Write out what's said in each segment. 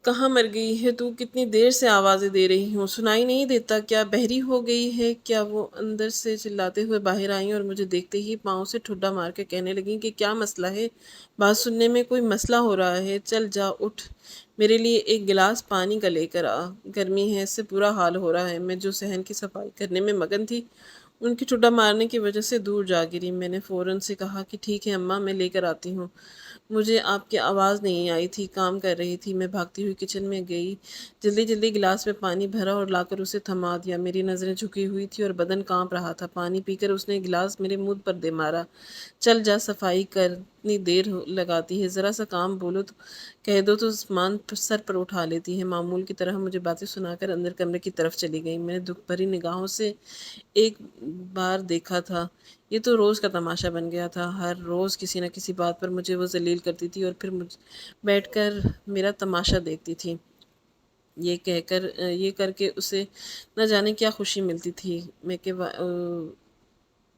کہاں مر گئی ہے تو؟ کتنی دیر سے آوازیں دے رہی ہوں، سنائی نہیں دیتا کیا؟ بحری ہو گئی ہے کیا؟ وہ اندر سے چلاتے ہوئے باہر آئیں اور مجھے دیکھتے ہی پاؤں سے ٹھڈا مار کے کہنے لگیں کہ کیا مسئلہ ہے؟ بات سننے میں کوئی مسئلہ ہو رہا ہے؟ چل جا اٹھ، میرے لیے ایک گلاس پانی کا لے کر آ، گرمی ہے، اس سے برا حال ہو رہا ہے۔ میں جو صحن کی صفائی کرنے میں مگن تھی، ان کی ٹھڈا مارنے کی وجہ سے دور جا گری۔ میں نے فوراً سے کہا کہ ٹھیک ہے اماں، میں لے کر آتی ہوں۔ مجھے آپ کی آواز نہیں آئی تھی، کام کر رہی تھی۔ میں بھاگتی ہوئی کچن میں گئی، جلدی جلدی گلاس میں پانی بھرا اور لا کر اسے تھما دیا۔ میری نظریں جھکی ہوئی تھی اور بدن کانپ رہا تھا۔ پانی پی کر اس نے گلاس میرے منہ پر دے مارا۔ چل جا صفائی کر، اتنی دیر لگاتی ہے، ذرا سا کام بولو تو کہہ دو تو سامان سر پر اٹھا لیتی ہے۔ معمول کی طرح مجھے باتیں سنا کر اندر کمرے کی طرف چلی گئی۔ میں نے دکھ بھری نگاہوں سے ایک بار دیکھا تھا، یہ تو روز کا تماشا بن گیا تھا۔ ہر روز کسی نہ کسی بات پر مجھے وہ ذلیل کرتی تھی اور پھر بیٹھ کر میرا تماشا دیکھتی تھی۔ یہ کر کے اسے نہ جانے کیا خوشی ملتی تھی۔ میں کے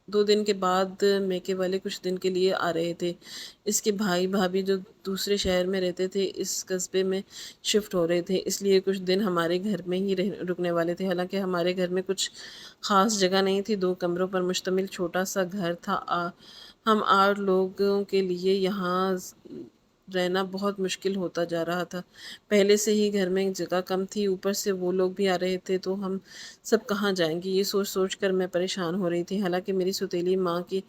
2 دن کے بعد میکے والے کچھ دن کے لیے آ رہے تھے۔ اس کے بھائی بھابھی جو دوسرے شہر میں رہتے تھے اس قصبے میں شفٹ ہو رہے تھے، اس لیے کچھ دن ہمارے گھر میں ہی رکنے والے تھے۔ حالانکہ ہمارے گھر میں کچھ خاص جگہ نہیں تھی، 2 کمروں پر مشتمل چھوٹا سا گھر تھا۔ ہم 8 لوگوں کے لیے یہاں رہنا بہت مشکل ہوتا جا رہا تھا۔ پہلے سے ہی گھر میں جگہ کم تھی، اوپر سے وہ لوگ بھی آ رہے تھے تو ہم سب کہاں جائیں گے، یہ سوچ سوچ کر میں پریشان ہو رہی تھی۔ حالانکہ میری سوتیلی ماں کے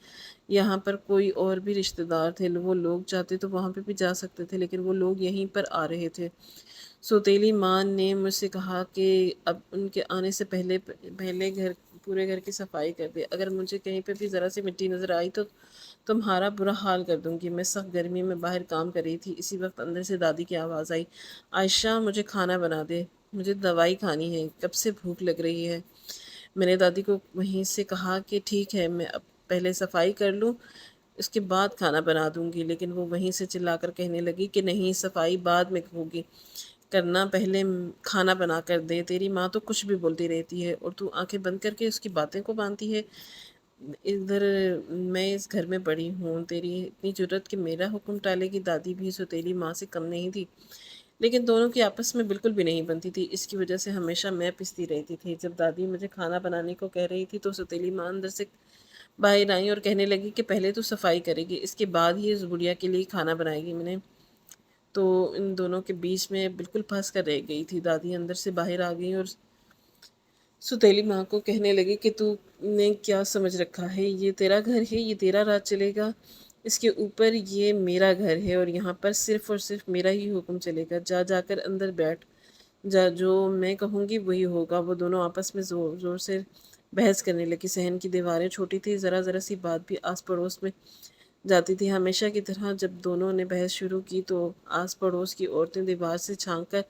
یہاں پر کوئی اور بھی رشتہ دار تھے، وہ لوگ چاہتے تو وہاں پہ بھی جا سکتے تھے، لیکن وہ لوگ یہیں پر آ رہے تھے۔ سوتیلی ماں نے مجھ سے کہا کہ اب ان کے آنے سے پہلے پورے گھر کی صفائی کر دے، اگر مجھے کہیں پہ بھی ذرا سی مٹی نظر آئی تو تمہارا برا حال کر دوں گی۔ میں سخت گرمی میں باہر کام کر رہی تھی، اسی وقت اندر سے دادی کی آواز آئی، عائشہ مجھے کھانا بنا دے، مجھے دوائی کھانی ہے، کب سے بھوک لگ رہی ہے۔ میں نے دادی کو وہیں سے کہا کہ ٹھیک ہے، میں اب پہلے صفائی کر لوں، اس کے بعد کھانا بنا دوں گی، لیکن وہ وہیں سے چلا کر کہنے لگی کہ نہیں، صفائی بعد میں ہوگی کرنا، پہلے کھانا بنا کر دے۔ تیری ماں تو کچھ بھی بولتی رہتی ہے اور تو آنکھیں بند کر کے اس کی باتیں کو مانتی ہے۔ ادھر میں اس گھر میں بڑی ہوں، تیری اتنی جرت کہ میرا حکم ٹالے گی؟ دادی بھی سوتیلی ماں سے کم نہیں تھی، لیکن دونوں کی آپس میں بالکل بھی نہیں بنتی تھی۔ اس کی وجہ سے ہمیشہ میں پستی رہتی تھی۔ جب دادی مجھے کھانا بنانے کو کہہ رہی تھی تو سوتیلی ماں اندر سے باہر آئیں اور کہنے لگی کہ پہلے تو صفائی کرے گی، اس کے بعد ہی اس گڑیا کے لیے کھانا بنائے گی۔ میں نے تو ان دونوں کے بیچ میں بالکل پھنس کر رہ گئی تھی۔ دادی اندر سے باہر آ گئی اور سوتیلی ماں کو کہنے لگی کہ تو نے کیا سمجھ رکھا ہے، یہ تیرا گھر ہے، یہ تیرا راج چلے گا، اس کے اوپر یہ میرا گھر ہے اور یہاں پر صرف اور صرف میرا ہی حکم چلے گا۔ جا جا کر اندر بیٹھ جا، جو میں کہوں گی وہی ہوگا۔ وہ دونوں آپس میں زور زور سے بحث کرنے لگی۔ صحن کی دیواریں چھوٹی تھی، ذرا ذرا سی بات بھی آس پڑوس میں جاتی تھی۔ ہمیشہ کی طرح جب دونوں نے بحث شروع کی تو آس پڑوس کی عورتیں دیوار سے جھانک کر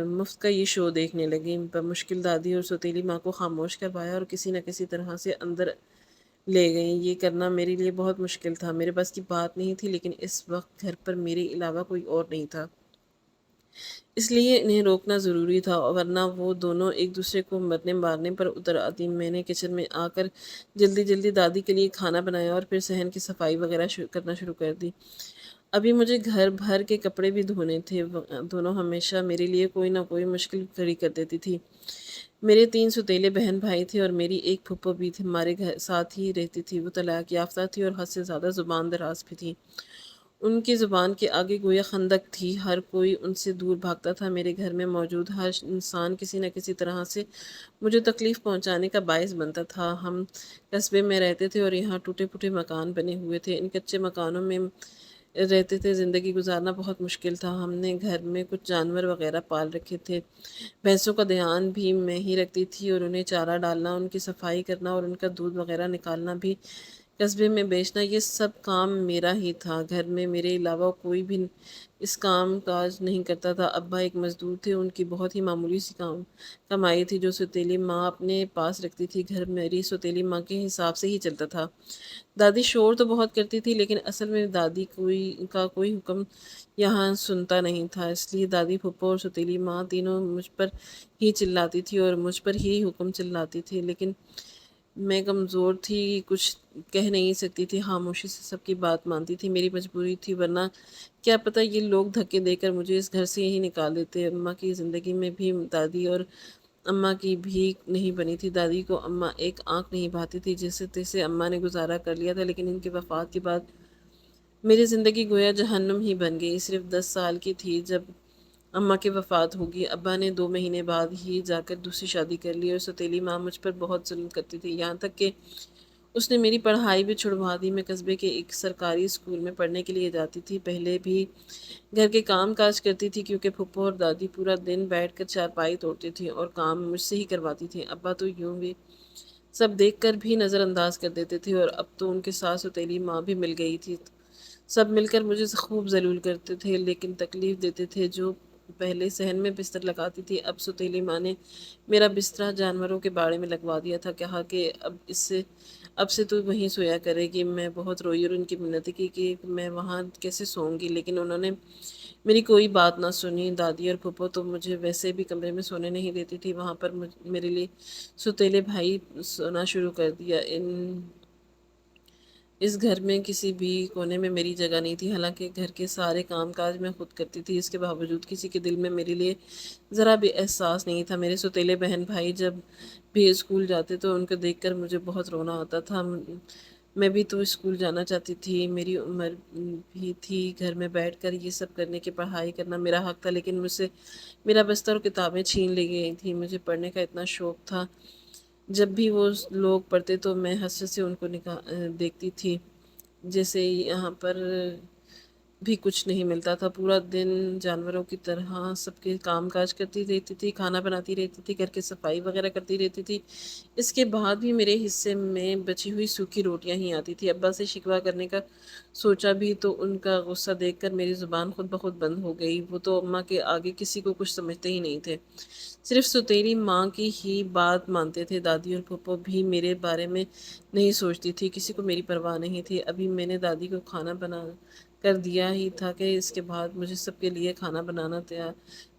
مفت کا یہ شو دیکھنے لگیں۔ بمشکل دادی اور سوتیلی ماں کو خاموش کروایا اور کسی نہ کسی طرح سے اندر لے گئیں۔ یہ کرنا میرے لیے بہت مشکل تھا، میرے بس کی بات نہیں تھی، لیکن اس وقت گھر پر میرے علاوہ کوئی اور نہیں تھا، اس لیے انہیں روکنا ضروری تھا، ورنہ وہ دونوں ایک دوسرے کو مرنے مارنے پر اتر آتی۔ میں نے کچن میں آ کر جلدی جلدی دادی کے لیے کھانا بنایا اور پھر صحن کی صفائی وغیرہ کرنا شروع کر دی۔ ابھی مجھے گھر بھر کے کپڑے بھی دھونے تھے۔ دونوں ہمیشہ میرے لیے کوئی نہ کوئی مشکل کھڑی کر دیتی تھی۔ میرے 3 سوتیلے بہن بھائی تھے اور میری ایک پھپھو بھی تھی، ہمارے گھر ساتھ ہی رہتی تھی۔ وہ طلاق یافتہ تھی اور حد سے زیادہ زبان دراز بھی تھی۔ ان کی زبان کے آگے گویا خندق تھی، ہر کوئی ان سے دور بھاگتا تھا۔ میرے گھر میں موجود ہر انسان کسی نہ کسی طرح سے مجھے تکلیف پہنچانے کا باعث بنتا تھا۔ ہم قصبے میں رہتے تھے اور یہاں ٹوٹے پھوٹے مکان بنے ہوئے تھے، ان کچے مکانوں میں رہتے تھے، زندگی گزارنا بہت مشکل تھا۔ ہم نے گھر میں کچھ جانور وغیرہ پال رکھے تھے، بھینسوں کا دھیان بھی میں ہی رکھتی تھی اور انہیں چارہ ڈالنا، ان کی صفائی کرنا اور ان کا دودھ وغیرہ نکالنا بھی، قصبے میں بیچنا، یہ سب کام میرا ہی تھا۔ گھر میں میرے علاوہ کوئی بھی اس کام کاج نہیں کرتا تھا۔ ابا ایک مزدور تھے، ان کی بہت ہی معمولی سی کمائی تھی جو سوتیلی ماں اپنے پاس رکھتی تھی۔ گھر میری سوتیلی ماں کے حساب سے ہی چلتا تھا۔ دادی شور تو بہت کرتی تھی، لیکن اصل میں دادی کا کوئی حکم یہاں سنتا نہیں تھا، اس لیے دادی، پھپھو اور سوتیلی ماں تینوں مجھ پر ہی چلاتی تھی اور مجھ پر ہی حکم چلاتی تھی۔ لیکن میں کمزور تھی، کچھ کہہ نہیں سکتی تھی، خاموشی سے سب کی بات مانتی تھی، میری مجبوری تھی، ورنہ کیا پتہ یہ لوگ دھکے دے کر مجھے اس گھر سے ہی نکال دیتے۔ اماں کی زندگی میں بھی دادی اور اماں کی بھیک نہیں بنی تھی۔ دادی کو اماں ایک آنکھ نہیں بھاتی تھی، جیسے تیسے اماں نے گزارا کر لیا تھا، لیکن ان کی وفات کے بعد میری زندگی گویا جہنم ہی بن گئی۔ صرف 10 سال کی تھی جب اماں کی وفات ہوگی۔ ابا نے 2 مہینے بعد ہی جا کر دوسری شادی کر لی، اور سوتیلی ماں مجھ پر بہت ظلم کرتی تھی، یہاں تک کہ اس نے میری پڑھائی بھی چھڑوا دی۔ میں قصبے کے ایک سرکاری اسکول میں پڑھنے کے لیے جاتی تھی، پہلے بھی گھر کے کام کاج کرتی تھی کیونکہ پھپھو اور دادی پورا دن بیٹھ کر چارپائی توڑتی تھی اور کام مجھ سے ہی کرواتی تھی۔ ابا تو یوں بھی سب دیکھ کر بھی نظر انداز کر دیتے تھے، اور اب تو ان کے ساتھ سوتیلی ماں بھی مل گئی تھی۔ سب مل کر مجھے خوب ذلیل کرتے تھے، لیکن تکلیف دیتے تھے۔ جو پہلے صحن میں بستر لگاتی تھی، اب سوتیلی ماں نے میرا بستر جانوروں کے باڑے میں لگوا دیا تھا۔ کہا کہ اب سے تو وہیں سویا کرے گی۔ میں بہت روئی اور ان کی منت کی کہ میں وہاں کیسے سوؤں گی، لیکن انہوں نے میری کوئی بات نہ سنی۔ دادی اور پھپھو تو مجھے ویسے بھی کمرے میں سونے نہیں دیتی تھی، وہاں پر میرے لیے سوتیلے بھائی سونا شروع کر دیا۔ اس گھر میں کسی بھی کونے میں میری جگہ نہیں تھی، حالانکہ گھر کے سارے کام کاج میں خود کرتی تھی۔ اس کے باوجود کسی کے دل میں میرے لیے ذرا بھی احساس نہیں تھا۔ میرے سوتیلے بہن بھائی جب بھی اسکول جاتے تو ان کو دیکھ کر مجھے بہت رونا آتا تھا۔ میں بھی تو اسکول جانا چاہتی تھی، میری عمر بھی تھی، گھر میں بیٹھ کر یہ سب کرنے کی پڑھائی کرنا میرا حق تھا، لیکن مجھ سے میرا بستر اور کتابیں چھین لی گئی تھیں۔ مجھے پڑھنے کا اتنا شوق تھا، جب بھی وہ لوگ پڑھتے تو میں حسرت سے ان کو دیکھتی تھی، جیسے یہاں پر بھی کچھ نہیں ملتا تھا۔ پورا دن جانوروں کی طرح سب کے کام کاج کرتی رہتی تھی، کھانا بناتی رہتی تھی، گھر کی صفائی وغیرہ کرتی رہتی تھی۔ اس کے بعد بھی میرے حصے میں بچی ہوئی سوکھی روٹیاں ہی آتی تھی۔ ابا سے شکوہ کرنے کا سوچا بھی تو ان کا غصہ دیکھ کر میری زبان خود بخود بند ہو گئی۔ وہ تو اماں کے آگے کسی کو کچھ سمجھتے ہی نہیں تھے، صرف سوتیلی ماں کی ہی بات مانتے تھے۔ دادی اور پھپھو بھی میرے بارے میں نہیں سوچتی تھی، کسی کو میری پرواہ نہیں تھی۔ ابھی میں نے دادی کو کھانا بنا کر دیا ہی تھا کہ اس کے بعد مجھے سب کے لیے کھانا بنانا تھا۔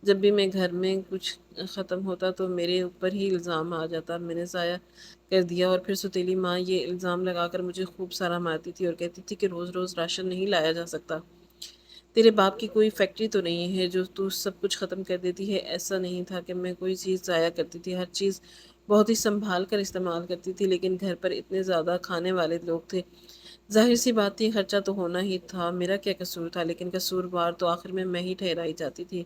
جب بھی میں گھر میں کچھ ختم ہوتا تو میرے اوپر ہی الزام آ جاتا، میں نے ضائع کر دیا، اور پھر سوتیلی ماں یہ الزام لگا کر مجھے خوب سارا مارتی تھی اور کہتی تھی کہ روز روز راشن نہیں لایا جا سکتا، تیرے باپ کی کوئی فیکٹری تو نہیں ہے جو تو سب کچھ ختم کر دیتی ہے۔ ایسا نہیں تھا کہ میں کوئی چیز ضائع کرتی تھی، ہر چیز بہت ہی سنبھال کر استعمال کرتی تھی، لیکن گھر پر اتنے زیادہ کھانے والے لوگ تھے، ظاہر سی بات تھی خرچہ تو ہونا ہی تھا۔ میرا کیا قصور تھا، لیکن قصوروار تو آخر میں ہی ٹھہرائی جاتی تھی۔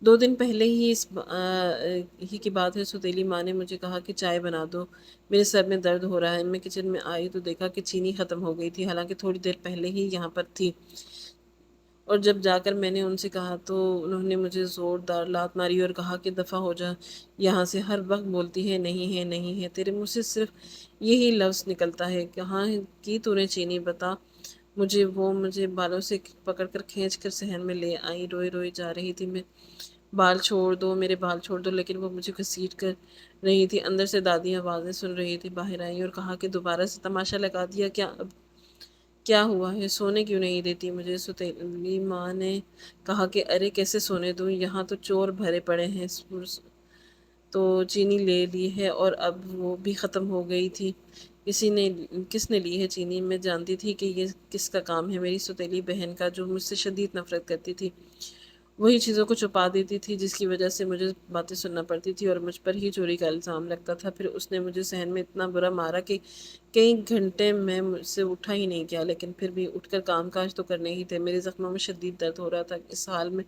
2 دن پہلے ہی ہی کی بات ہے، سوتیلی ماں نے مجھے کہا کہ چائے بنا دو، میرے سر میں درد ہو رہا ہے۔ میں کچن میں آئی تو دیکھا کہ چینی ختم ہو گئی تھی، حالانکہ تھوڑی دیر پہلے ہی یہاں پر تھی، اور جب جا کر میں نے ان سے کہا تو انہوں نے مجھے زوردار لات ماری اور کہا کہ دفع ہو جا یہاں سے، ہر وقت بولتی ہے نہیں ہے نہیں ہے، تیرے منہ سے صرف یہی لفظ نکلتا ہے، کہاں کی تو نے چینی بتا مجھے۔ وہ مجھے بالوں سے پکڑ کر کھینچ کر صحن میں لے آئی، روئی روئی جا رہی تھی، میں بال چھوڑ دو، میرے بال چھوڑ دو، لیکن وہ مجھے گھسیٹ کر رہی تھی۔ اندر سے دادی آوازیں سن رہی تھی، باہر آئی اور کہا کہ دوبارہ سے تماشا لگا دیا کیا؟ اب کیا ہوا ہے، سونے کیوں نہیں دیتی مجھے؟ سوتیلی ماں نے کہا کہ ارے کیسے سونے دوں، یہاں تو چور بھرے پڑے ہیں، تو چینی لے لی ہے اور اب وہ بھی ختم ہو گئی تھی۔ کس نے لی ہے چینی؟ میں جانتی تھی کہ یہ کس کا کام ہے، میری سوتیلی بہن کا، جو مجھ سے شدید نفرت کرتی تھی، وہی چیزوں کو چھپا دیتی تھی جس کی وجہ سے مجھے باتیں سننا پڑتی تھی اور مجھ پر ہی چوری کا الزام لگتا تھا۔ پھر اس نے مجھے صحن میں اتنا برا مارا کہ کئی گھنٹے میں مجھ سے اٹھا ہی نہیں کیا، لیکن پھر بھی اٹھ کر کام کاج تو کرنے ہی تھے۔ میرے زخموں میں شدید درد ہو رہا تھا، اس حال میں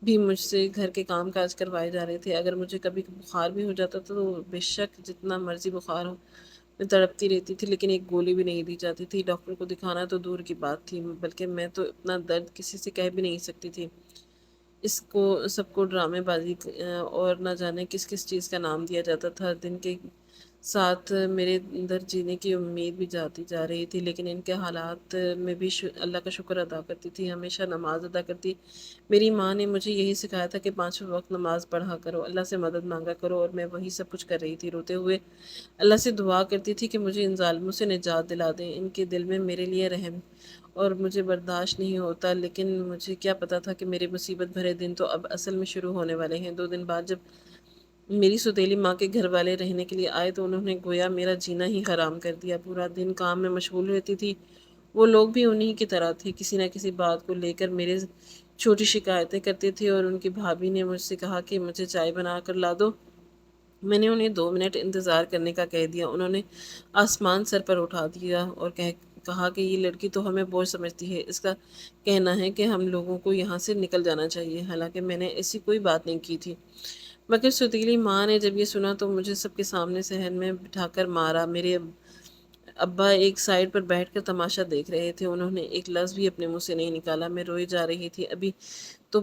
بھی مجھ سے گھر کے کام کاج کروائے جا رہے تھے۔ اگر مجھے کبھی بخار بھی ہو جاتا تو بے شک جتنا مرضی بخار ہو میں تڑپتی رہتی تھی، لیکن ایک گولی بھی نہیں دی جاتی تھی۔ ڈاکٹر کو دکھانا تو دور کی بات تھی، بلکہ میں تو اپنا درد کسی سے کہہ بھی نہیں سکتی تھی۔ اس کو سب کو ڈرامے بازی اور نہ جانے کس کس چیز کا نام دیا جاتا تھا۔ دن کے ساتھ میرے اندر جینے کی امید بھی جاتی جا رہی تھی، لیکن ان کے حالات میں بھی اللہ کا شکر ادا کرتی تھی، ہمیشہ نماز ادا کرتی۔ میری ماں نے مجھے یہی سکھایا تھا کہ 5 وقت نماز پڑھا کرو، اللہ سے مدد مانگا کرو، اور میں وہی سب کچھ کر رہی تھی۔ روتے ہوئے اللہ سے دعا کرتی تھی کہ مجھے ان ظالموں سے نجات دلا دیں، ان کے دل میں میرے لیے رحم اور مجھے برداشت نہیں ہوتا، لیکن مجھے کیا پتا تھا کہ میرے مصیبت بھرے دن تو اب اصل میں شروع ہونے والے ہیں۔ 2 دن بعد جب میری سوتیلی ماں کے گھر والے رہنے کے لیے آئے تو انہوں نے گویا میرا جینا ہی حرام کر دیا۔ پورا دن کام میں مشغول رہتی تھی۔ وہ لوگ بھی انہی کی طرح تھے، کسی نہ کسی بات کو لے کر میرے چھوٹی شکایتیں کرتے تھے، اور ان کی بھابھی نے مجھ سے کہا کہ مجھے چائے بنا کر لا دو۔ میں نے انہیں 2 منٹ انتظار کرنے کا کہہ دیا۔ انہوں نے آسمان سر پر اٹھا دیا اور کہا کہ یہ لڑکی تو ہمیں بوجھ سمجھتی ہے، اس کا کہنا ہے کہ ہم لوگوں کو یہاں سے نکل جانا چاہیے، حالانکہ میں نے ایسی کوئی بات نہیں کی تھی۔ مگر سوتیلی ماں نے جب یہ سنا تو مجھے سب کے سامنے صحن میں بٹھا کر مارا۔ میرے ابا ایک سائڈ پر بیٹھ کر تماشا دیکھ رہے تھے، انہوں نے ایک لفظ بھی اپنے منہ سے نہیں نکالا۔ میں روئی جا رہی تھی، ابھی تو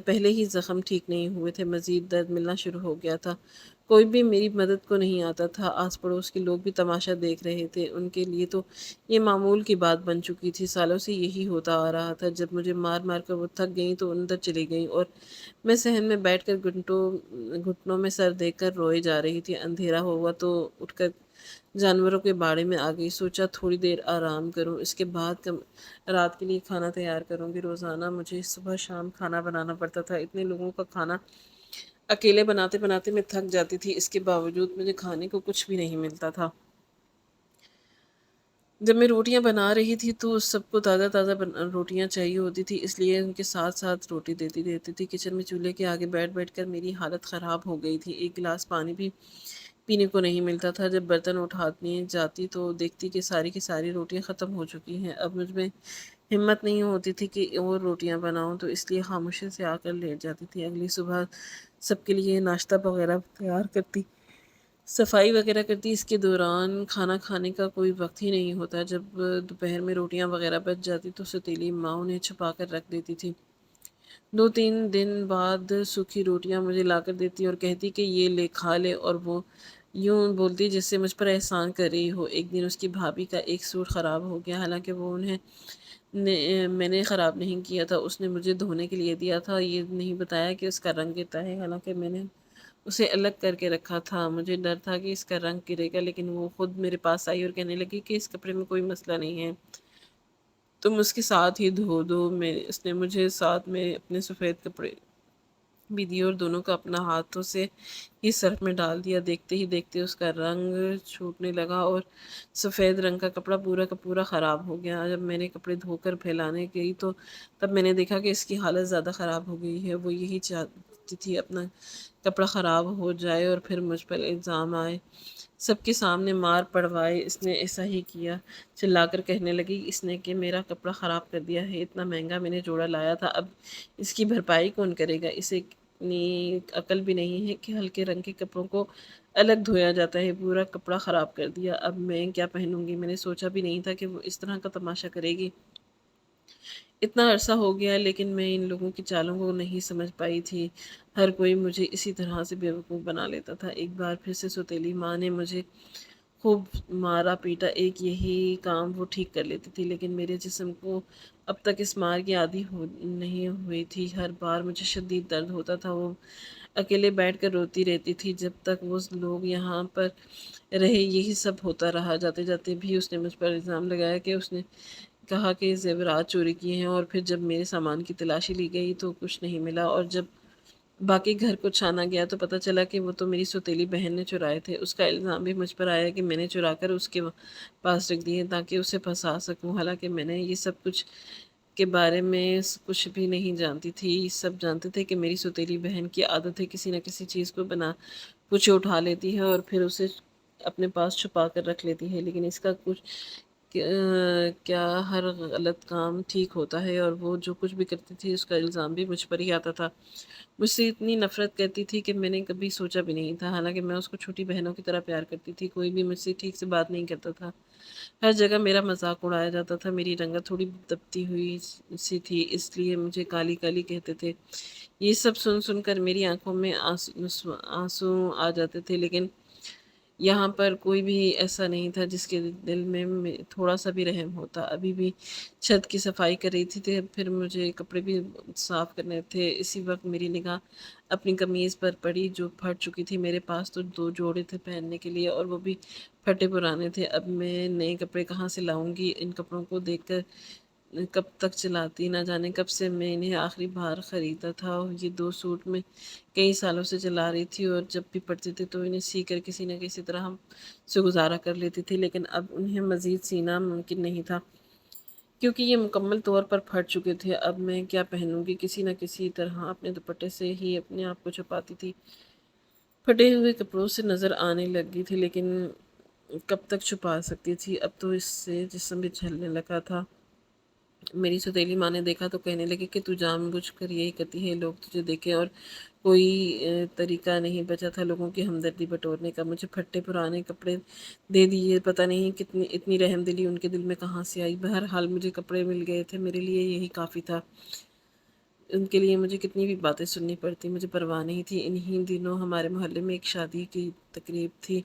پہلے ہی زخم ٹھیک نہیں ہوئے تھے، مزید درد ملنا شروع ہو گیا تھا۔ کوئی بھی میری مدد کو نہیں آتا تھا، آس پڑوس کے لوگ بھی تماشا دیکھ رہے تھے، ان کے لیے تو یہ معمول کی بات بن چکی تھی، سالوں سے یہی ہوتا آ رہا تھا۔ جب مجھے مار مار کر وہ تھک گئیں تو اندر چلی گئیں اور میں صحن میں بیٹھ کر گھٹنوں میں سر دے کر روئے جا رہی تھی۔ اندھیرا ہوا تو اٹھ کر جانوروں کے باڑے میں آ گئی، سوچا تھوڑی دیر آرام کروں، اس کے بعد رات کے لیے کھانا تیار کروں گی۔ روزانہ مجھے صبح شام کھانا بنانا پڑتا تھا، اتنے لوگوں کا کھانا اکیلے بناتے بناتے میں تھک جاتی تھی، اس کے باوجود مجھے کھانے کو کچھ بھی نہیں ملتا تھا۔ جب میں روٹیاں بنا رہی تھی تو سب کو تازہ تازہ روٹیاں چاہیے ہوتی تھی، اس لیے ان کے ساتھ ساتھ روٹی دیتی رہتی تھی۔ کچن میں چولہے کے آگے بیٹھ بیٹھ کر میری حالت خراب ہو گئی تھی، ایک گلاس پانی بھی پینے کو نہیں ملتا تھا۔ جب برتن اٹھانے جاتی تو دیکھتی کہ ساری روٹیاں ختم ہو چکی ہیں۔ اب مجھ میں ہمت نہیں ہوتی تھی کہ اور روٹیاں بناؤں، تو اس لیے خاموشی سے آ کر لیٹ جاتی تھی۔ اگلی صبح سب کے لیے ناشتہ وغیرہ تیار کرتی، صفائی وغیرہ کرتی۔ اس کے دوران کھانا کھانے کا کوئی وقت ہی نہیں ہوتا۔ جب دوپہر میں روٹیاں وغیرہ بچ جاتی تو سوتیلی ماں انہیں چھپا کر رکھ دیتی تھی۔ 2-3 دن بعد سوکھی روٹیاں مجھے لا کر دیتی اور کہتی کہ یہ لے کھا لے، اور وہ یوں بولتی جس سے مجھ پر احسان کر رہی ہو۔ ایک دن اس کی بھابھی کا ایک سوٹ خراب ہو گیا، حالانکہ وہ میں نے خراب نہیں کیا تھا، اس نے مجھے دھونے کے لیے دیا تھا۔ یہ نہیں بتایا کہ اس کا رنگ گرتا ہے، حالانکہ میں نے اسے الگ کر کے رکھا تھا۔ مجھے ڈر تھا کہ اس کا رنگ گرے گا، لیکن وہ خود میرے پاس آئی اور کہنے لگی کہ اس کپڑے میں کوئی مسئلہ نہیں ہے، تم اس کے ساتھ ہی دھو دو۔ اس نے مجھے ساتھ میں اپنے سفید کپڑے بھی دیے اور دونوں کا اپنا ہاتھوں سے ہی سرف میں ڈال دیا۔ دیکھتے ہی دیکھتے اس کا رنگ چھوٹنے لگا اور سفید رنگ کا کپڑا پورا کا پورا خراب ہو گیا۔ جب میں نے کپڑے دھو کر پھیلانے گئی تو تب میں نے دیکھا کہ اس کی حالت زیادہ خراب ہو گئی ہے۔ وہ یہی چاہتی تھی اپنا کپڑا خراب ہو جائے اور پھر مجھ پر الزام آئے، سب کے سامنے مار پڑوائے۔ اس نے ایسا ہی کیا، چلا کر کہنے لگی اس نے کہ میرا کپڑا خراب کر دیا ہے، اتنا مہنگا میں نے جوڑا لایا تھا، اب اس کی بھرپائی کون کرے گا؟ اسے اتنی عقل بھی نہیں ہے کہ ہلکے رنگ کے کپڑوں کو الگ دھویا جاتا ہے، پورا کپڑا خراب کر دیا، اب میں کیا پہنوں گی؟ میں نے سوچا بھی نہیں تھا کہ وہ اس طرح کا تماشا کرے گی۔ اتنا عرصہ ہو گیا لیکن میں ان لوگوں کی چالوں کو نہیں سمجھ پائی تھی، ہر کوئی مجھے اسی طرح سے بیوقوف بنا لیتا تھا۔ ایک بار پھر سے سوتیلی ماں نے مجھے خوب مارا پیٹا، ایک یہی کام وہ ٹھیک کر لیتی تھی، لیکن میرے جسم کو اب تک اس مار کی عادی نہیں ہوئی تھی۔ ہر بار مجھے شدید درد ہوتا تھا، وہ اکیلے بیٹھ کر روتی رہتی تھی۔ جب تک وہ لوگ یہاں پر رہے یہی سب ہوتا رہا۔ جاتے جاتے بھی اس نے مجھ پر الزام لگایا کہ اس نے کہا کہ زیورات چوری کیے ہیں، اور پھر جب میرے سامان کی تلاشی لی گئی تو کچھ نہیں ملا، اور جب باقی گھر کو چھانا گیا تو پتہ چلا کہ وہ تو میری سوتیلی بہن نے چرائے تھے۔ اس کا الزام بھی مجھ پر آیا کہ میں نے چرا کر اس کے پاس رکھ دیے تاکہ اسے پھنسا سکوں، حالانکہ میں نے یہ سب کچھ کے بارے میں کچھ بھی نہیں جانتی تھی۔ سب جانتے تھے کہ میری سوتیلی بہن کی عادت ہے کسی نہ کسی چیز کو بنا کچھ اٹھا لیتی ہے اور پھر اسے اپنے پاس چھپا کر رکھ لیتی ہے، لیکن اس کا کچھ کیا ہر غلط کام ٹھیک ہوتا ہے، اور وہ جو کچھ بھی کرتی تھی اس کا الزام بھی مجھ پر ہی آتا تھا۔ مجھ سے اتنی نفرت کرتی تھی کہ میں نے کبھی سوچا بھی نہیں تھا، حالانکہ میں اس کو چھوٹی بہنوں کی طرح پیار کرتی تھی۔ کوئی بھی مجھ سے ٹھیک سے بات نہیں کرتا تھا، ہر جگہ میرا مذاق اڑایا جاتا تھا۔ میری رنگت تھوڑی دبتی ہوئی سی تھی، اس لیے مجھے کالی کالی کہتے تھے۔ یہ سب سن سن کر میری آنکھوں میں آنسو آ جاتے تھے، لیکن یہاں پر کوئی بھی ایسا نہیں تھا جس کے دل میں تھوڑا سا بھی رحم ہوتا۔ ابھی بھی چھت کی صفائی کر رہی تھی، پھر مجھے کپڑے بھی صاف کرنے تھے۔ اسی وقت میری نگاہ اپنی قمیض پر پڑی جو پھٹ چکی تھی۔ میرے پاس تو 2 جوڑے تھے پہننے کے لیے، اور وہ بھی پھٹے پرانے تھے۔ اب میں نئے کپڑے کہاں سے لاؤں گی؟ ان کپڑوں کو دیکھ کر کب تک چلاتی، نہ جانے کب سے میں انہیں آخری بار خریدا تھا، اور یہ 2 سوٹ میں کئی سالوں سے چلا رہی تھی، اور جب بھی پڑتی تھی تو انہیں سی کر کسی نہ کسی طرح ہم سے گزارا کر لیتی تھی، لیکن اب انہیں مزید سینا ممکن نہیں تھا کیونکہ یہ مکمل طور پر پھٹ چکے تھے۔ اب میں کیا پہنوں گی؟ کسی نہ کسی طرح اپنے دوپٹے سے ہی اپنے آپ کو چھپاتی تھی۔ پھٹے ہوئے کپڑوں سے نظر آنے لگی تھی، لیکن کب تک چھپا سکتی تھی؟ اب تو اس سے جسم بھی جھلنے لگا تھا۔ میری سوتیلی ماں نے دیکھا تو کہنے لگی کہ تو جان بوجھ کر یہی کرتی ہے، لوگ تجھے دیکھیں، اور کوئی طریقہ نہیں بچا تھا لوگوں کی ہمدردی بٹورنے کا۔ مجھے پھٹے پرانے کپڑے دے دیے، پتہ نہیں کتنی اتنی رحم دلی ان کے دل میں کہاں سے آئی۔ بہرحال مجھے کپڑے مل گئے تھے، میرے لیے یہی کافی تھا۔ ان کے لیے مجھے کتنی بھی باتیں سننی پڑتی، مجھے پرواہ نہیں تھی۔ انہی دنوں ہمارے محلے میں ایک شادی کی تقریب تھی۔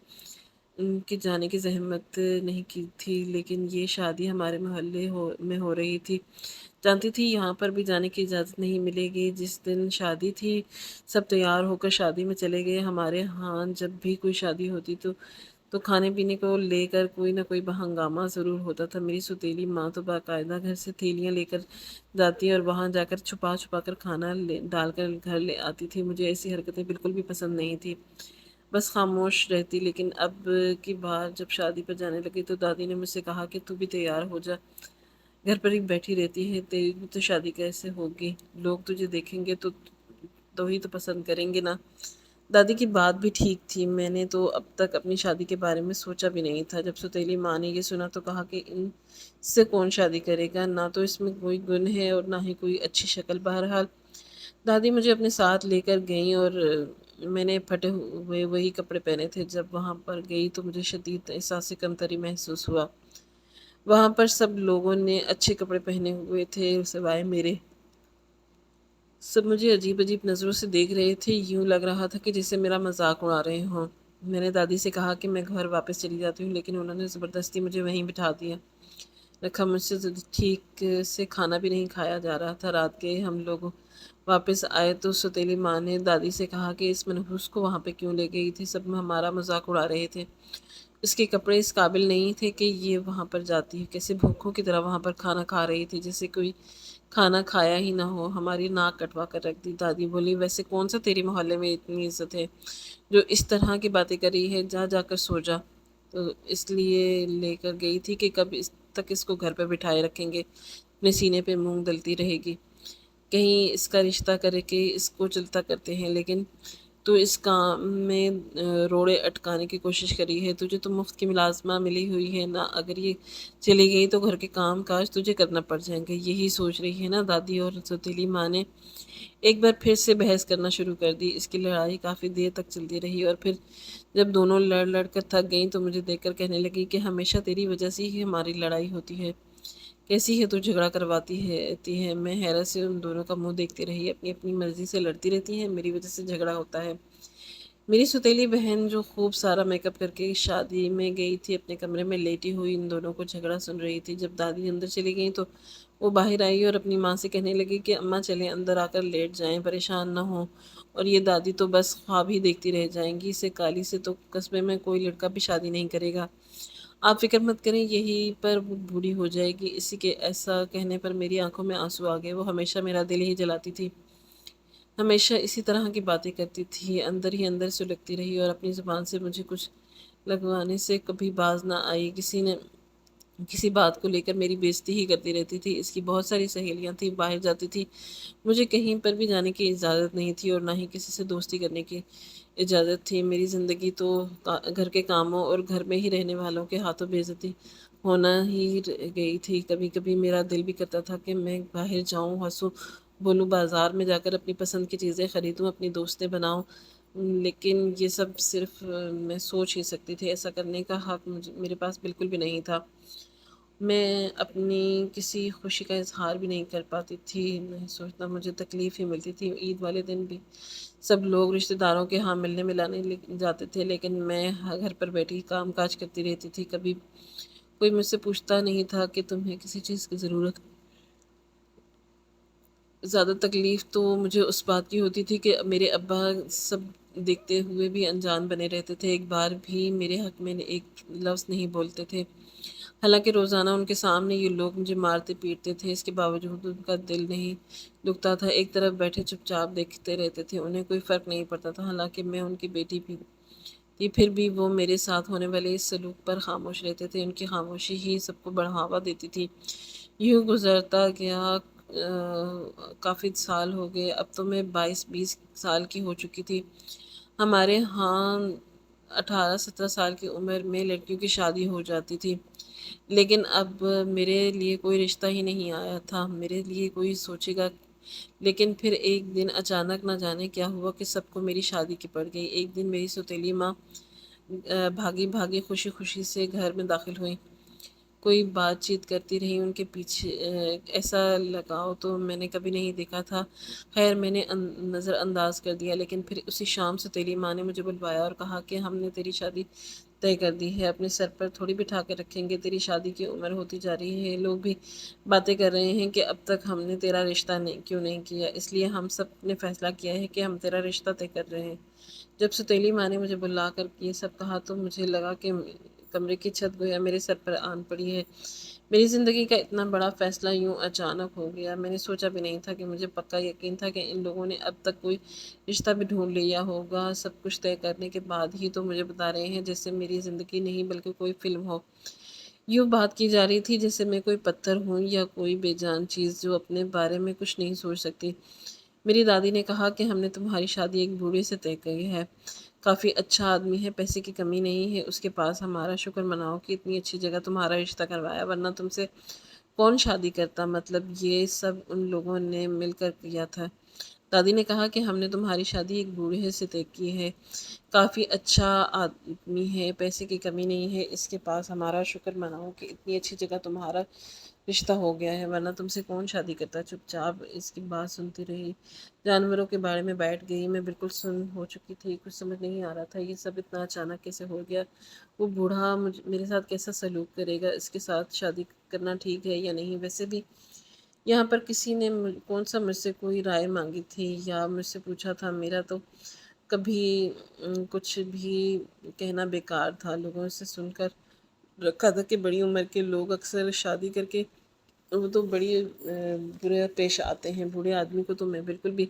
ان کے جانے کی زحمت نہیں کی تھی، لیکن یہ شادی ہمارے محلے میں ہو رہی تھی۔ جانتی تھی یہاں پر بھی جانے کی اجازت نہیں ملے گی۔ جس دن شادی تھی سب تیار ہو کر شادی میں چلے گئے۔ ہمارے ہاں جب بھی کوئی شادی ہوتی تو کھانے پینے کو لے کر کوئی نہ کوئی ہنگامہ ضرور ہوتا تھا۔ میری سوتیلی ماں تو باقاعدہ گھر سے تھیلیاں لے کر جاتی اور وہاں جا کر چھپا چھپا کر کھانا ڈال کر گھر لے آتی تھی۔ مجھے ایسی حرکتیں بالکل بھی پسند نہیں تھی، بس خاموش رہتی۔ لیکن اب کی بار جب شادی پر جانے لگی تو دادی نے مجھ سے کہا کہ تو بھی تیار ہو جا، گھر پر ہی بیٹھی رہتی ہے، تیری بھی تو شادی کیسے ہوگی؟ لوگ تجھے دیکھیں گے تو ہی تو پسند کریں گے نا۔ دادی کی بات بھی ٹھیک تھی، میں نے تو اب تک اپنی شادی کے بارے میں سوچا بھی نہیں تھا۔ جب سوتیلی ماں نے یہ سنا تو کہا کہ ان سے کون شادی کرے گا؟ نہ تو اس میں کوئی گن ہے اور نہ ہی کوئی اچھی شکل۔ بہرحال دادی مجھے اپنے ساتھ لے کر گئیں اور میں نے پھٹے ہوئے وہی کپڑے پہنے تھے۔ جب وہاں پر گئی تو مجھے شدید احساس کمتری محسوس ہوا۔ وہاں پر سب لوگوں نے اچھے کپڑے پہنے ہوئے تھے سوائے میرے۔ سب مجھے عجیب عجیب نظروں سے دیکھ رہے تھے، یوں لگ رہا تھا کہ جسے میرا مذاق اڑا رہے ہوں۔ میں نے دادی سے کہا کہ میں گھر واپس چلی جاتی ہوں، لیکن انہوں نے زبردستی مجھے وہیں بٹھا دیا رکھا۔ مجھ سے ٹھیک سے کھانا بھی نہیں کھایا جا رہا تھا۔ رات کے ہم لوگ واپس آئے تو سوتیلی ماں نے دادی سے کہا کہ اس منحوس کو وہاں پہ کیوں لے گئی تھی؟ سب ہمارا مذاق اڑا رہے تھے، اس کے کپڑے اس قابل نہیں تھے کہ یہ وہاں پر جاتی ہے۔ کیسے بھوکھوں کی طرح وہاں پر کھانا کھا رہی تھی جیسے کوئی کھانا کھایا ہی نہ ہو۔ ہماری ناک کٹوا کر رکھ دی۔ دادی بولی ویسے کون سا تیری محلے میں اتنی عزت ہے جو اس طرح کی باتیں کر رہی ہے؟ جا جا کر سو جا۔ تو اس لیے لے کر گئی تھی کہ کب تک اس کو گھر پہ بٹھائے رکھیں گے، اپنے سینے پہ مونگ دلتی رہے گی، کہیں اس کا رشتہ کر کے اس کو چلتا کرتے ہیں۔ لیکن تو اس کام میں روڑے اٹکانے کی کوشش کری ہے۔ تجھے تو مفت کی ملازمہ ملی ہوئی ہے نا، اگر یہ چلی گئی تو گھر کے کام کاج تجھے کرنا پڑ جائیں گے۔ یہی سوچ رہی ہے نا؟ دادی اور سوتیلی ماں نے ایک بار پھر سے بحث کرنا شروع کر دی۔ اس کی لڑائی کافی دیر تک چلتی رہی اور پھر جب دونوں لڑ لڑ کر تھک گئیں تو مجھے دیکھ کر کہنے لگی کہ ہمیشہ تیری وجہ سے ہی ہماری لڑائی ہوتی ہے، کیسی ہے تو جھگڑا کرواتی ہے۔ میں حیرت سے ان دونوں کا منہ دیکھتی رہی۔ اپنی اپنی مرضی سے لڑتی رہتی ہیں، میری وجہ سے جھگڑا ہوتا ہے۔ میری سوتیلی بہن جو خوب سارا میک اپ کر کے شادی میں گئی تھی اپنے کمرے میں لیٹی ہوئی ان دونوں کو جھگڑا سن رہی تھی۔ جب دادی اندر چلی گئیں تو وہ باہر آئی اور اپنی ماں سے کہنے لگی کہ اماں چلیں اندر آ کر لیٹ جائیں، پریشان نہ ہوں، اور یہ دادی تو بس خواب ہی دیکھتی رہ جائیں گی، اسے کالی سے تو قصبے میں کوئی لڑکا بھی شادی نہیں کرے گا۔ آپ فکر مت کریں، یہی پر وہ بوڑھی ہو جائے گی۔ اسی کے ایسا کہنے پر میری آنکھوں میں آنسو آ گئے۔ وہ ہمیشہ میرا دل ہی جلاتی تھی، ہمیشہ اسی طرح کی باتیں کرتی تھی، اندر ہی اندر سلگتی رہی اور اپنی زبان سے مجھے کچھ لگوانے سے کبھی باز نہ آئی۔ کسی بات کو لے کر میری بےعزتی ہی کرتی رہتی تھی۔ اس کی بہت ساری سہیلیاں تھیں، باہر جاتی تھی، مجھے کہیں پر بھی جانے کی اجازت نہیں تھی اور نہ ہی کسی سے دوستی کرنے کی اجازت تھی۔ میری زندگی تو گھر کے کاموں اور گھر میں ہی رہنے والوں کے ہاتھوں بے عزتی ہونا ہی گئی تھی۔ کبھی کبھی میرا دل بھی کرتا تھا کہ میں باہر جاؤں، ہنسوں بولوں، بازار میں جا کر اپنی پسند کی چیزیں خریدوں، اپنی دوستیں بناؤں، لیکن یہ سب صرف میں سوچ ہی سکتی تھی، ایسا کرنے کا حق میرے پاس بالکل بھی نہیں تھا۔ میں اپنی کسی خوشی کا اظہار بھی نہیں کر پاتی تھی، میں سوچنا مجھے تکلیف ہی ملتی تھی۔ عید والے دن بھی سب لوگ رشتہ داروں کے ہاں ملنے ملانے جاتے تھے، لیکن میں گھر پر بیٹھی کام کاج کرتی رہتی تھی۔ کبھی کوئی مجھ سے پوچھتا نہیں تھا کہ تمہیں کسی چیز کی ضرورت۔ زیادہ تکلیف تو مجھے اس بات کی ہوتی تھی کہ میرے ابا سب دیکھتے ہوئے بھی انجان بنے رہتے تھے، ایک بار بھی میرے حق میں ایک لفظ نہیں بولتے تھے۔ حالانکہ روزانہ ان کے سامنے یہ لوگ مجھے مارتے پیٹتے تھے، اس کے باوجود ان کا دل نہیں دکھتا تھا، ایک طرف بیٹھے چپ چاپ دیکھتے رہتے تھے، انہیں کوئی فرق نہیں پڑتا تھا، حالانکہ میں ان کی بیٹی بھی تھی، پھر بھی وہ میرے ساتھ ہونے والے اس سلوک پر خاموش رہتے تھے، ان کی خاموشی ہی سب کو بڑھاوا دیتی تھی۔ یوں گزرتا گیا، کافی سال ہو گئے، اب تو میں 22 سال کی ہو چکی تھی۔ ہمارے ہاں 18-17 سال کی عمر میں لڑکیوں کی شادی ہو جاتی تھی، لیکن اب میرے لیے کوئی رشتہ ہی نہیں آیا تھا، میرے لیے کوئی سوچے گا۔ لیکن پھر ایک دن اچانک نہ جانے کیا ہوا کہ سب کو میری شادی کی پڑ گئی۔ ایک دن میری سوتیلی ماں بھاگی بھاگی خوشی خوشی سے گھر میں داخل ہوئی، کوئی بات چیت کرتی رہی، ان کے پیچھے ایسا لگاؤ تو میں نے کبھی نہیں دیکھا تھا۔ خیر میں نے نظر انداز کر دیا، لیکن پھر اسی شام سوتیلی ماں نے مجھے بلوایا اور کہا کہ ہم نے تیری شادی طے کر دی ہے، اپنے سر پر تھوڑی بٹھا کے رکھیں گے، تیری شادی کی عمر ہوتی جا رہی ہے، لوگ بھی باتیں کر رہے ہیں کہ اب تک ہم نے تیرا رشتہ کیوں نہیں کیا، اس لیے ہم سب نے فیصلہ کیا ہے کہ ہم تیرا رشتہ طے کر رہے ہیں۔ جب سوتیلی ماں نے مجھے بلا کر یہ سب کہا تو مجھے لگا کہ کمرے کی چھت گویا میرے سر پر آن پڑی ہے۔ میری زندگی کا اتنا بڑا فیصلہ یوں اچانک ہو گیا، میں نے سوچا بھی نہیں تھا کہ مجھے پکا یقین تھا کہ ان لوگوں نے اب تک کوئی رشتہ بھی ڈھونڈ لیا ہوگا، سب کچھ طے کرنے کے بعد ہی تو مجھے بتا رہے ہیں جیسے میری زندگی نہیں بلکہ کوئی فلم ہو۔ یوں بات کی جا رہی تھی جیسے میں کوئی پتھر ہوں یا کوئی بے جان چیز جو اپنے بارے میں کچھ نہیں سوچ سکتی۔ میری دادی نے کہا کہ ہم نے تمہاری شادی ایک بوڑھے سے طے کی ہے، کافی اچھا آدمی ہے، پیسے کی کمی نہیں ہے اس کے پاس، ہمارا شکر مناؤ کہ اتنی اچھی جگہ تمہارا رشتہ کروایا، ورنہ تم سے کون شادی کرتا، مطلب یہ سب ان لوگوں نے مل کر کیا تھا۔ دادی نے کہا کہ ہم نے تمہاری شادی ایک بوڑھے سے طے کی ہے، کافی اچھا آدمی ہے، پیسے کی کمی نہیں ہے اس کے پاس، ہمارا شکر مناؤ کہ اتنی اچھی جگہ تمہارا رشتہ ہو گیا ہے، ورنہ تم سے کون شادی کرتا۔ چپ چاپ اس کی بات سنتی رہی، جانوروں کے بارے میں بیٹھ گئی، میں بالکل سن ہو چکی تھی، کچھ سمجھ نہیں آ رہا تھا یہ سب اتنا اچانک کیسے ہو گیا، وہ بوڑھا میرے ساتھ کیسا سلوک کرے گا، اس کے ساتھ شادی کرنا ٹھیک ہے یا نہیں۔ ویسے بھی یہاں پر کسی نے کون سا مجھ سے کوئی رائے مانگی تھی یا مجھ سے پوچھا تھا، میرا تو کبھی کچھ بھی کہنا بیکار تھا، لوگوں سے سن کر رکھا تھا کہ بڑی عمر کے لوگ اکثر شادی کر کے وہ تو بڑی برے پیش آتے ہیں، بوڑھے آدمی کو تو میں بالکل بھی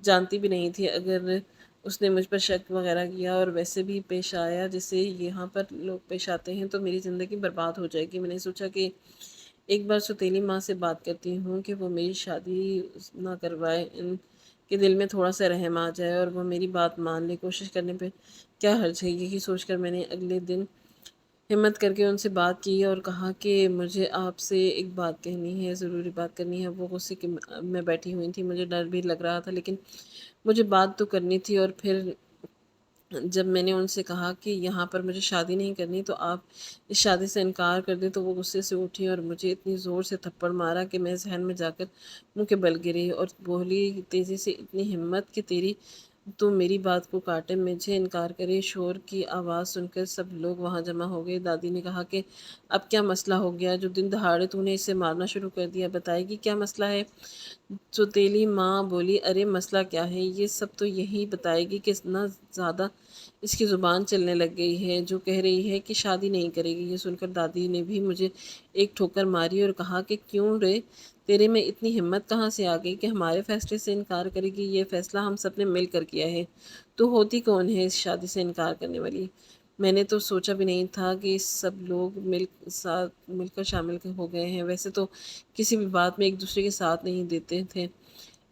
جانتی بھی نہیں تھی، اگر اس نے مجھ پر شک وغیرہ کیا اور ویسے بھی پیش آیا جیسے یہاں پر لوگ پیش آتے ہیں تو میری زندگی برباد ہو جائے گی۔ میں نے سوچا کہ ایک بار سوتیلی ماں سے بات کرتی ہوں کہ وہ میری شادی نہ کروائے، ان کے دل میں تھوڑا سا رحم آ جائے اور وہ میری بات مان لے، کوشش کرنے پہ کیا حرج ہے، یہی سوچ کر میں نے اگلے دن ہمت کر کے ان سے بات کی اور کہا کہ مجھے آپ سے ایک بات کہنی ہے، ضروری بات کرنی ہے۔ وہ غصے کی میں بیٹھی ہوئی تھی، مجھے ڈر بھی لگ رہا تھا، لیکن مجھے بات تو کرنی تھی، اور پھر جب میں نے ان سے کہا کہ یہاں پر مجھے شادی نہیں کرنی تو آپ اس شادی سے انکار کر دیں، تو وہ غصے سے اٹھی اور مجھے اتنی زور سے تھپڑ مارا کہ میں ذہن میں جا کر منہ کے بل گری اور بولی تیزی سے، اتنی ہمت کہ تیری تو میری بات کو کاٹے، مجھے انکار کرے۔ شور کی آواز سن کر سب لوگ وہاں جمع ہو گئے۔ دادی نے کہا کہ اب کیا مسئلہ ہو گیا جو دن دہاڑے تو نے اسے مارنا شروع کر دیا، بتائے گی کیا مسئلہ ہے؟ سوتیلی ماں بولی ارے مسئلہ کیا ہے، یہ سب تو یہی بتائے گی کہ اتنا زیادہ اس کی زبان چلنے لگ گئی ہے جو کہہ رہی ہے کہ شادی نہیں کرے گی۔ یہ سن کر دادی نے بھی مجھے ایک ٹھوکر ماری اور کہا کہ کیوں رے، تیرے میں اتنی ہمت کہاں سے آ گئی کہ ہمارے فیصلے سے انکار کرے گی، یہ فیصلہ ہم سب نے مل کر کیا ہے، تو ہوتی کون ہے اس شادی سے انکار کرنے والی؟ میں نے تو سوچا بھی نہیں تھا کہ سب لوگ مل کر شامل ہو گئے ہیں، ویسے تو کسی بھی بات میں ایک دوسرے کے ساتھ نہیں دیتے تھے،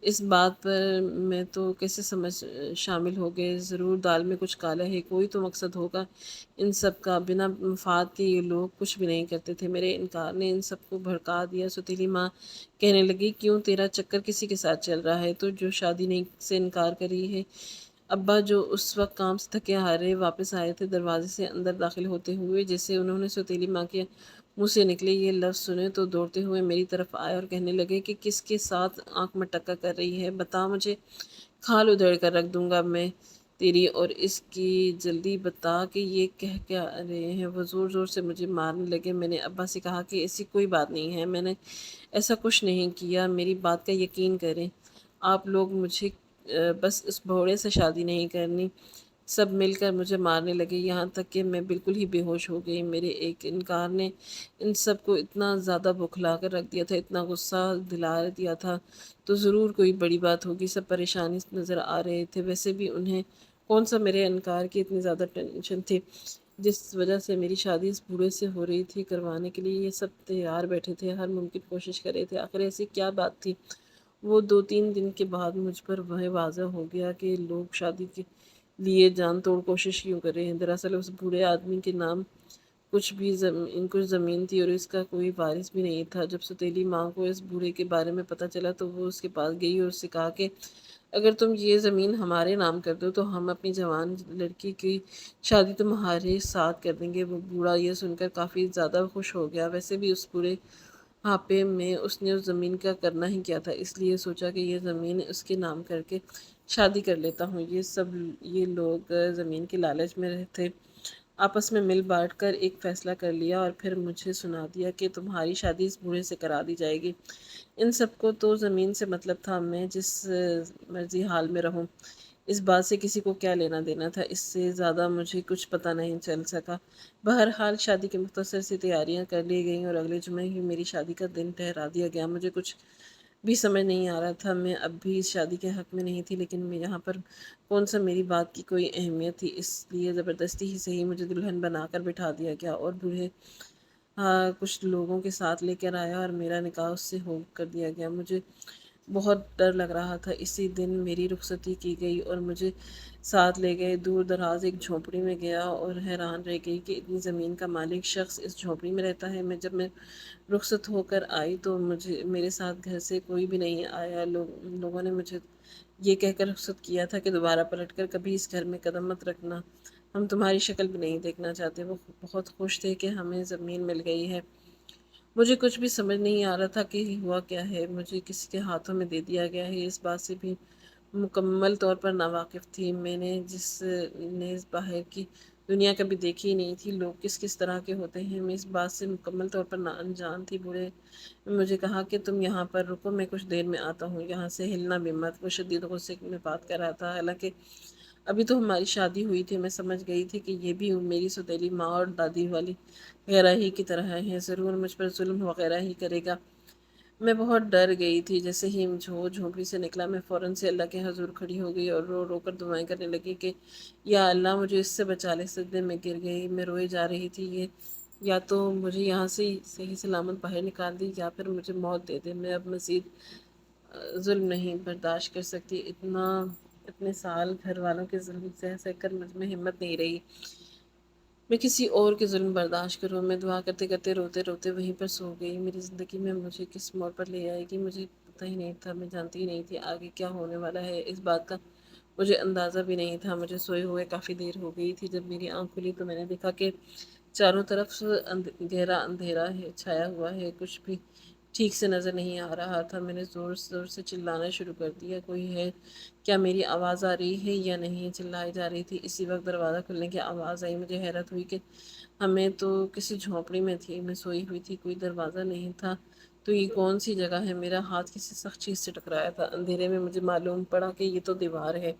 اس بات پر میں تو کیسے سمجھ شامل ہو گئے، ضرور دال میں کچھ کالا ہے، کوئی تو مقصد ہوگا ان سب کا، بنا مفاد کے یہ لوگ کچھ بھی نہیں کرتے تھے۔ میرے انکار نے ان سب کو بھڑکا دیا۔ سوتیلی ماں کہنے لگی کیوں تیرا چکر کسی کے ساتھ چل رہا ہے، تو جو شادی نہیں سے انکار کر رہی ہے؟ ابا جو اس وقت کام سے تھکے ہارے واپس آئے تھے، دروازے سے اندر داخل ہوتے ہوئے جیسے انہوں نے سوتیلی ماں کے منہ سے نکلے یہ لفظ سنے تو دوڑتے ہوئے میری طرف آئے اور کہنے لگے کہ کس کے ساتھ آنکھ مٹکا کر رہی ہے، بتا مجھے، کھال ادھیڑ کر رکھ دوں گا میں تیری اور اس کی، جلدی بتا کہ یہ کہہ کیا رہے ہیں۔ وہ زور زور سے مجھے مارنے لگے۔ میں نے ابا سے کہا کہ ایسی کوئی بات نہیں ہے، میں نے ایسا کچھ نہیں کیا، میری بات کا یقین کریں، آپ لوگ مجھے بس اس بھوڑے سے شادی نہیں کرنی۔ سب مل کر مجھے مارنے لگے، یہاں تک کہ میں بالکل ہی بے ہوش ہو گئی۔ میرے ایک انکار نے ان سب کو اتنا زیادہ بکھلا کر رکھ دیا تھا، اتنا غصہ دلا دیا تھا، تو ضرور کوئی بڑی بات ہوگی۔ سب پریشانی نظر آ رہے تھے، ویسے بھی انہیں کون سا میرے انکار کی اتنی زیادہ ٹینشن تھی جس وجہ سے میری شادی اس بوڑھے سے ہو رہی تھی۔ کروانے کے لیے یہ سب تیار بیٹھے تھے، ہر ممکن کوشش کر رہے تھے، آخر ایسی کیا بات تھی؟ وہ 2-3 دن کے بعد مجھ پر وہ واضح ہو گیا کہ لوگ شادی کے لیے جان توڑ کوشش کیوں کر رہے ہیں۔ دراصل اس بوڑھے آدمی کے نام کچھ زمین تھی اور اس کا کوئی وارث بھی نہیں تھا۔ جب ستیلی ماں کو اس بوڑھے کے بارے میں پتہ چلا تو وہ اس کے پاس گئی اور اس سے کہا کہ اگر تم یہ زمین ہمارے نام کر دو تو ہم اپنی جوان لڑکی کی شادی تمہارے ساتھ کر دیں گے۔ وہ بوڑھا یہ سن کر کافی زیادہ خوش ہو گیا، ویسے بھی اس پورے ہاپے میں اس نے اس زمین کا کرنا ہی کیا تھا، اس لیے سوچا کہ یہ زمین اس کے نام کر کے شادی کر لیتا ہوں۔ یہ لوگ زمین کے لالچ میں تھے، آپس میں مل بانٹ کر ایک فیصلہ کر لیا اور پھر مجھے سنا دیا کہ تمہاری شادی اس بوڑھے سے کرا دی جائے گی۔ ان سب کو تو زمین سے مطلب تھا، میں جس مرضی حال میں رہوں، اس بات سے کسی کو کیا لینا دینا تھا؟ اس سے زیادہ مجھے کچھ پتہ نہیں چل سکا۔ بہرحال شادی کی مختصر سی تیاریاں کر لی گئیں اور اگلے جمعے ہی میری شادی کا دن ٹھہرا دیا گیا۔ مجھے کچھ بھی سمجھ نہیں آ رہا تھا، میں اب بھی اس شادی کے حق میں نہیں تھی، لیکن میں یہاں پر کون سا میری بات کی کوئی اہمیت تھی، اس لیے زبردستی ہی صحیح مجھے دلہن بنا کر بٹھا دیا گیا اور بوڑھے کچھ لوگوں کے ساتھ لے کر آیا اور میرا نکاح اس سے ہو کر دیا گیا۔ مجھے بہت ڈر لگ رہا تھا۔ اسی دن میری رخصتی کی گئی اور مجھے ساتھ لے گئے۔ دور دراز ایک جھونپڑی میں گیا اور حیران رہ گئی کہ اتنی زمین کا مالک شخص اس جھونپڑی میں رہتا ہے۔ جب میں رخصت ہو کر آئی تو میرے ساتھ گھر سے کوئی بھی نہیں آیا۔ لوگوں نے مجھے یہ کہہ کر رخصت کیا تھا کہ دوبارہ پلٹ کر کبھی اس گھر میں قدم مت رکھنا، ہم تمہاری شکل بھی نہیں دیکھنا چاہتے۔ وہ بہت خوش تھے کہ ہمیں زمین مل گئی ہے۔ مجھے کچھ بھی سمجھ نہیں آ رہا تھا کہ ہوا کیا ہے، مجھے کسی کے ہاتھوں میں دے دیا گیا ہے، اس بات سے بھی مکمل طور پر ناواقف تھی میں، جس نے باہر کی دنیا کبھی دیکھی ہی نہیں تھی، لوگ کس کس طرح کے ہوتے ہیں، میں اس بات سے مکمل طور پر انجان تھی۔ بوڑھے نے مجھے کہا کہ تم یہاں پر رکو، میں کچھ دیر میں آتا ہوں، یہاں سے ہلنا بھی مت۔ وہ شدید غصے میں بات کر رہا تھا، حالانکہ ابھی تو ہماری شادی ہوئی تھی۔ میں سمجھ گئی تھی کہ یہ بھی میری سوتیلی ماں اور دادی والی غیرہ ہی کی طرح ہے، ضرور مجھ پر ظلم وغیرہ ہی کرے گا۔ میں بہت ڈر گئی تھی۔ جیسے ہی جھونپڑی سے نکلا میں فوراً سے اللہ کے حضور کھڑی ہو گئی اور رو رو کر دعائیں کرنے لگی کہ یا اللہ مجھے اس سے بچا لے۔ سجدے میں گر گئی، میں روئے جا رہی تھی، یہ یا تو مجھے یہاں سے صحیح سلامت باہر نکال دی یا پھر مجھے موت دے دے، میں اب مزید ظلم نہیں برداشت کر سکتی۔ اتنے سال گھر والوں کے ظلم سہ سہ کر مجھ میں ہمت نہیں رہی میں کسی اور کے ظلم برداشت کروں۔ میں دعا کرتے کرتے روتے روتے وہیں پر سو گئی۔ میری زندگی میں مجھے کس موڑ پر لے آئے گی مجھے پتہ ہی نہیں تھا، میں جانتی ہی نہیں تھی آگے کیا ہونے والا ہے، اس بات کا مجھے اندازہ بھی نہیں تھا۔ مجھے سوئے ہوئے کافی دیر ہو گئی تھی، جب میری آنکھ کھلی تو میں نے دیکھا کہ چاروں طرف گہرا اندھیرا ہے، چھایا ہوا ہے، کچھ بھی ٹھیک سے نظر نہیں آ رہا تھا۔ میں نے زور زور سے چلانا شروع کر دیا، کوئی ہے کیا؟ میری آواز آ رہی ہے یا نہیں؟ چلائی جا رہی تھی۔ اسی وقت دروازہ کھلنے کی آواز آئی، مجھے حیرت ہوئی کہ ہمیں تو کسی جھونپڑی میں تھی، میں سوئی ہوئی تھی، کوئی دروازہ نہیں تھا، تو یہ کون سی جگہ ہے؟ میرا ہاتھ کسی سخت چیز سے ٹکرایا تھا، اندھیرے میں مجھے معلوم پڑا کہ یہ تو دیوار ہے۔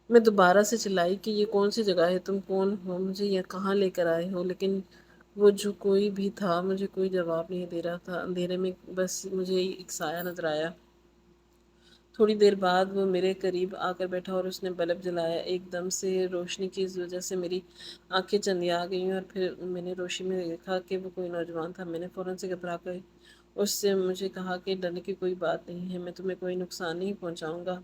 میں دوبارہ سے چلائی کہ یہ کون سی جگہ ہے، تم کون ہو، مجھے یہ کہاں لے کر آئے ہو؟ لیکن وہ جو کوئی بھی تھا مجھے کوئی جواب نہیں دے رہا تھا، اندھیرے میں بس مجھے ایک سایہ نظر آیا۔ تھوڑی دیر بعد وہ میرے قریب آ کر بیٹھا اور اس نے بلب جلایا۔ ایک دم سے روشنی کی وجہ سے میری آنکھیں چندیا گئیں اور پھر میں نے روشنی میں دیکھا کہ وہ کوئی نوجوان تھا۔ میں نے فوراً سے گھبرا کر اس سے مجھے کہا کہ ڈرنے کی کوئی بات نہیں ہے، میں تمہیں کوئی نقصان نہیں پہنچاؤں گا،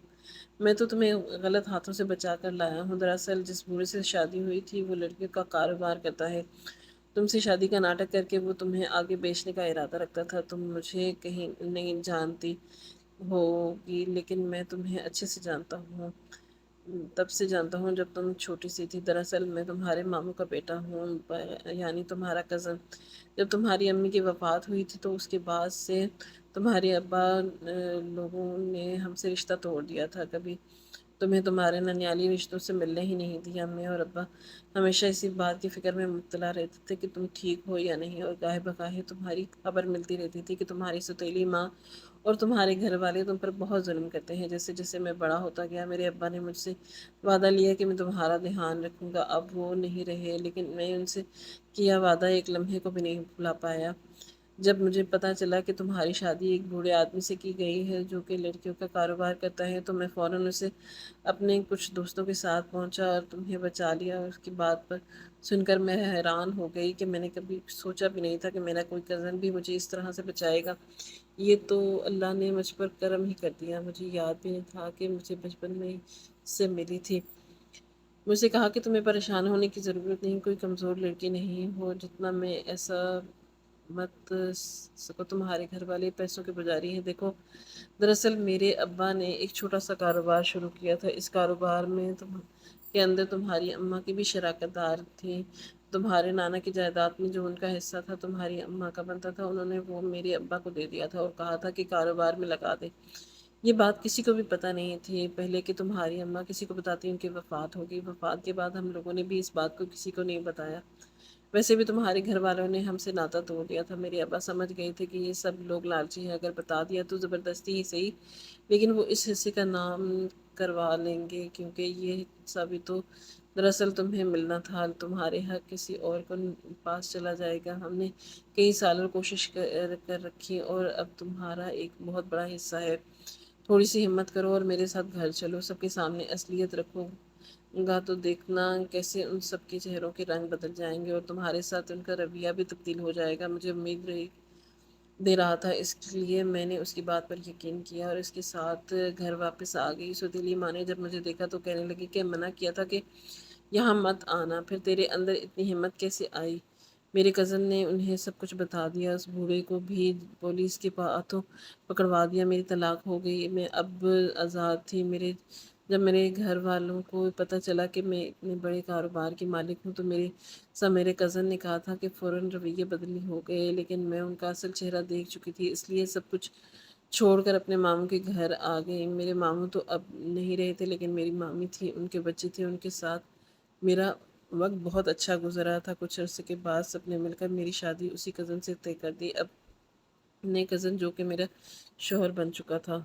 میں تو تمہیں غلط ہاتھوں سے بچا کر لایا ہوں۔ دراصل جس بوڑھے سے شادی ہوئی تھی وہ لڑکیوں کا کاروبار کرتا ہے، تم سے شادی کا ناٹک کر کے وہ تمہیں آگے بیچنے کا ارادہ رکھتا تھا۔ تم مجھے کہیں نہیں جانتی ہوگی لیکن میں تمہیں اچھے سے جانتا ہوں، تب سے جانتا ہوں جب تم چھوٹی سی تھی۔ دراصل میں تمہارے ماموں کا بیٹا ہوں، یعنی تمہارا کزن۔ جب تمہاری امی کی وفات ہوئی تھی تو اس کے بعد سے تمہارے ابا لوگوں نے ہم سے رشتہ توڑ دیا تھا، کبھی تمہیں تمہارے ننیالی رشتوں سے ملنے ہی نہیں دیا۔ امی اور ابا ہمیشہ اسی بات کی فکر میں مبتلا رہتے تھے کہ تم ٹھیک ہو یا نہیں، اور گاہے بگاہے تمہاری خبر ملتی رہتی تھی کہ تمہاری سوتیلی ماں اور تمہارے گھر والے تم پر بہت ظلم کرتے ہیں۔ جیسے جیسے میں بڑا ہوتا گیا، میرے ابا نے مجھ سے وعدہ لیا کہ میں تمہارا دھیان رکھوں گا۔ اب وہ نہیں رہے، لیکن میں ان سے کیا وعدہ ایک لمحے کو بھی نہیں بھلا پایا۔ جب مجھے پتہ چلا کہ تمہاری شادی ایک بوڑھے آدمی سے کی گئی ہے جو کہ لڑکیوں کا کاروبار کرتا ہے، تو میں فوراً اسے اپنے کچھ دوستوں کے ساتھ پہنچا اور تمہیں بچا لیا۔ اس کی بات پر سن کر میں حیران ہو گئی کہ میں نے کبھی سوچا بھی نہیں تھا کہ میرا کوئی کزن بھی مجھے اس طرح سے بچائے گا۔ یہ تو اللہ نے مجھ پر کرم ہی کر دیا۔ مجھے یاد بھی نہیں تھا کہ مجھے بچپن میں اس سے ملی تھی۔ مجھ سے کہا کہ تمہیں پریشان ہونے کی ضرورت نہیں، کوئی کمزور لڑکی نہیں ہو جتنا میں، ایسا مت سکو، تمہارے گھر والے پیسوں کے پجاری ہیں۔ دیکھو، دراصل میرے ابا نے ایک چھوٹا سا کاروبار شروع کیا تھا۔ اس کاروبار میں کے اندر تمہاری اماں کی بھی شراکت دار تھی۔ تمہارے نانا کی جائیداد میں جو ان کا حصہ تھا تمہاری اماں کا بنتا تھا، انہوں نے وہ میرے ابا کو دے دیا تھا اور کہا تھا کہ کاروبار میں لگا دے۔ یہ بات کسی کو بھی پتہ نہیں تھی پہلے کہ تمہاری اماں کسی کو بتاتی ان کی وفات ہو گئی۔ وفات کے بعد ہم لوگوں نے بھی اس بات کو کسی کو نہیں بتایا۔ ویسے بھی تمہارے گھر والوں نے ہم سے ناطہ توڑ دیا تھا۔ میرے ابا سمجھ گئے تھے کہ یہ سب لوگ لالچی ہیں، اگر بتا دیا تو زبردستی ہی صحیح، لیکن وہ اس حصے کا نام کروا لیں گے، کیونکہ یہ حصہ بھی تو دراصل تمہیں ملنا تھا۔ تمہارے حق کسی اور کو پاس چلا جائے گا۔ ہم نے کئی سالوں کوشش کر رکھی اور اب تمہارا ایک بہت بڑا حصہ ہے۔ تھوڑی سی ہمت کرو اور میرے ساتھ گھر چلو، سب کے سامنے اصلیت رکھو گا تو دیکھنا کیسے ان سب کے چہروں کے رنگ بدل جائیں گے اور تمہارے ساتھ ان کا رویہ بھی تبدیل ہو جائے گا۔ مجھے امید دے رہا تھا، اس لیے میں نے اس کی بات پر یقین کیا اور اس کے ساتھ گھر واپس آ گئی۔ سوتیلی ماں نے جب مجھے دیکھا تو کہنے لگی کہ منع کیا تھا کہ یہاں مت آنا، پھر تیرے اندر اتنی ہمت کیسے آئی؟ میرے کزن نے انہیں سب کچھ بتا دیا، اس بوڑھے کو بھی پولیس کے ہاتھوں پکڑوا دیا، میری طلاق ہو گئی، میں اب آزاد تھی۔ جب میرے گھر والوں کو پتہ چلا کہ میں اتنے بڑے کاروبار کی مالک ہوں تو میرے کزن نے کہا تھا کہ فوراً رویے بدلی ہو گئے، لیکن میں ان کا اصل چہرہ دیکھ چکی تھی، اس لیے سب کچھ چھوڑ کر اپنے ماموں کے گھر آ گئی۔ میرے ماموں تو اب نہیں رہے تھے، لیکن میری مامی تھی، ان کے بچے تھے، ان کے ساتھ میرا وقت بہت اچھا گزرا تھا۔ کچھ عرصے کے بعد سب نے مل کر میری شادی اسی کزن سے طے کر دی، اب نئے کزن جو کہ میرا شوہر بن چکا تھا۔